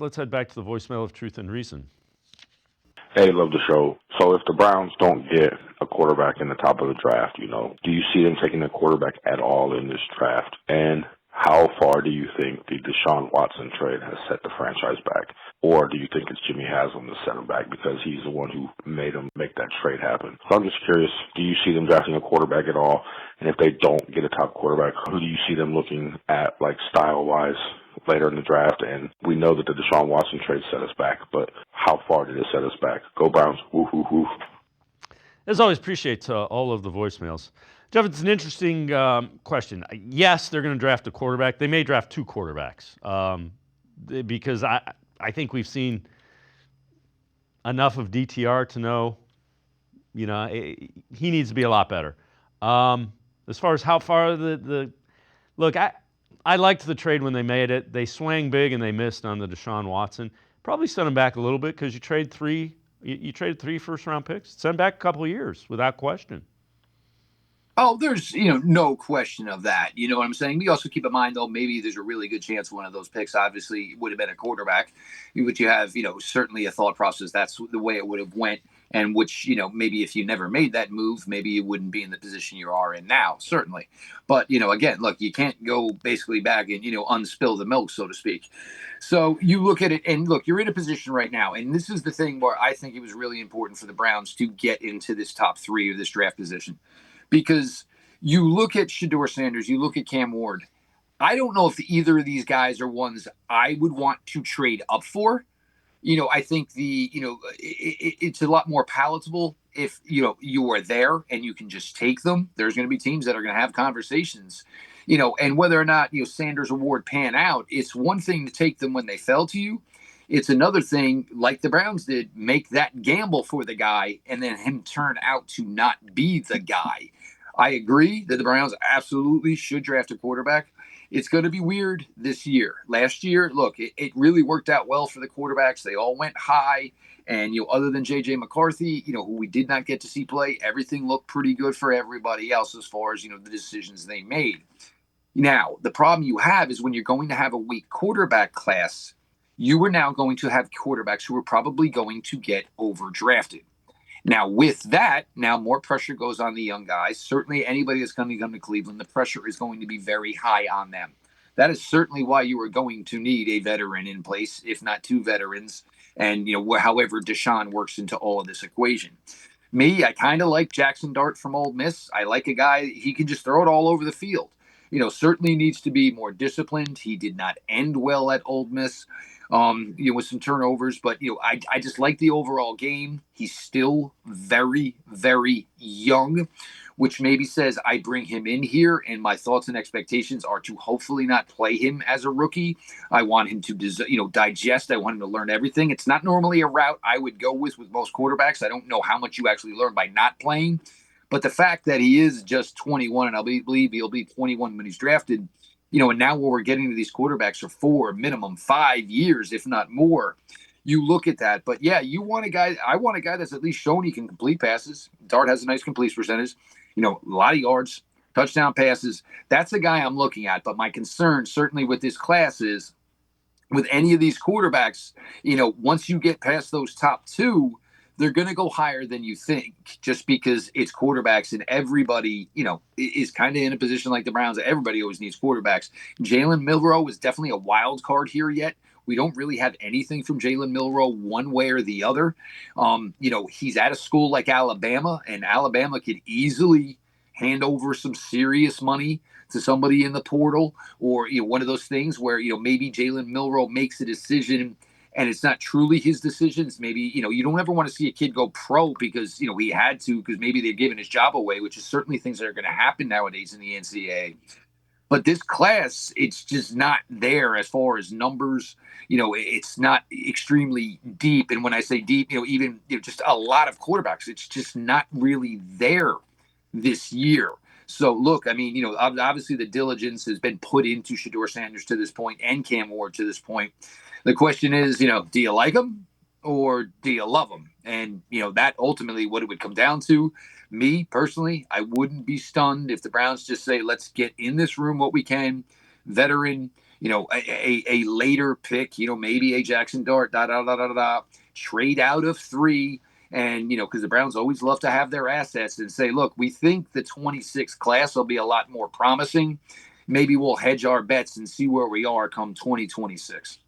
Let's head back to the voicemail of Truth and Reason. Hey, love the show. So if the Browns don't get a quarterback in the top of the draft, do you see them taking a quarterback at all in this draft? And how far do you think the Deshaun Watson trade has set the franchise back? Or do you think it's Jimmy Haslam to set him back because he's the one who made him make that trade happen? So I'm just curious, do you see them drafting a quarterback at all? And if they don't get a top quarterback, who do you see them looking at, like, style-wise later in the draft? And we know that the Deshaun Watson trade set us back, but how far did it set us back? Go Browns. Woo, woo, woo. As always, appreciate all of the voicemails. Jeff, it's an interesting question. Yes, they're going to draft a quarterback. They may draft two quarterbacks because I think we've seen enough of DTR to know, he needs to be a lot better. As far as how far look, I liked the trade when they made it. They swang big and they missed on the Deshaun Watson. Probably set them back a little bit because you traded three first-round picks. Send back a couple of years without question. Oh, there's, no question of that. You know what I'm saying? We also keep in mind, though, maybe there's a really good chance one of those picks obviously would have been a quarterback, which you have, certainly a thought process. That's the way it would have went. And which, maybe if you never made that move, maybe you wouldn't be in the position you are in now, certainly. But, again, look, you can't go basically back and, unspill the milk, so to speak. So you look at it and look, you're in a position right now. And this is the thing where I think it was really important for the Browns to get into this top three of this draft position. Because you look at Shedeur Sanders, you look at Cam Ward. I don't know if either of these guys are ones I would want to trade up for. I think it's a lot more palatable if, you are there and you can just take them. There's going to be teams that are going to have conversations, and whether or not, Sanders or Ward pan out, it's one thing to take them when they fell to you. It's another thing, like the Browns did, make that gamble for the guy and then him turn out to not be the guy. I agree that the Browns absolutely should draft a quarterback. It's going to be weird this year. Last year, look, it really worked out well for the quarterbacks. They all went high. And, other than J.J. McCarthy, who we did not get to see play, everything looked pretty good for everybody else as far as, the decisions they made. Now, the problem you have is when you're going to have a weak quarterback class, you are now going to have quarterbacks who are probably going to get overdrafted. Now, with that, now more pressure goes on the young guys. Certainly anybody that's going to come to Cleveland, the pressure is going to be very high on them. That is certainly why you are going to need a veteran in place, if not two veterans. And, however Deshaun works into all of this equation. Me, I kind of like Jackson Dart from Ole Miss. I like a guy, he can just throw it all over the field. Certainly needs to be more disciplined. He did not end well at Ole Miss. With some turnovers, but, I just like the overall game. He's still very, very young, which maybe says I bring him in here and my thoughts and expectations are to hopefully not play him as a rookie. I want him to, digest. I want him to learn everything. It's not normally a route I would go with most quarterbacks. I don't know how much you actually learn by not playing, but the fact that he is just 21 and I believe he'll be 21 when he's drafted, and now when we're getting to these quarterbacks for 4, minimum 5 years, if not more, you look at that. But yeah, I want a guy that's at least shown he can complete passes. Dart has a nice complete percentage, a lot of yards, touchdown passes. That's the guy I'm looking at. But my concern certainly with this class is with any of these quarterbacks, once you get past those top two, they're going to go higher than you think just because it's quarterbacks and everybody, is kind of in a position like the Browns. Everybody always needs quarterbacks. Jalen Milroe is definitely a wild card here yet. We don't really have anything from Jalen Milroe one way or the other. He's at a school like Alabama, and Alabama could easily hand over some serious money to somebody in the portal or, one of those things where, maybe Jalen Milroe makes a decision and it's not truly his decisions. Maybe, you don't ever want to see a kid go pro because, he had to, because maybe they've given his job away, which is certainly things that are going to happen nowadays in the NCAA. But this class, it's just not there as far as numbers. It's not extremely deep. And when I say deep, even just a lot of quarterbacks, it's just not really there this year. So, look, I mean, obviously the diligence has been put into Shedeur Sanders to this point and Cam Ward to this point. The question is, do you like them or do you love them? And, that ultimately what it would come down to. Me, personally, I wouldn't be stunned if the Browns just say, let's get in this room what we can. Veteran, a later pick, maybe a Jackson Dart, trade out of 3. And, because the Browns always love to have their assets and say, look, we think the 26th class will be a lot more promising. Maybe we'll hedge our bets and see where we are come 2026.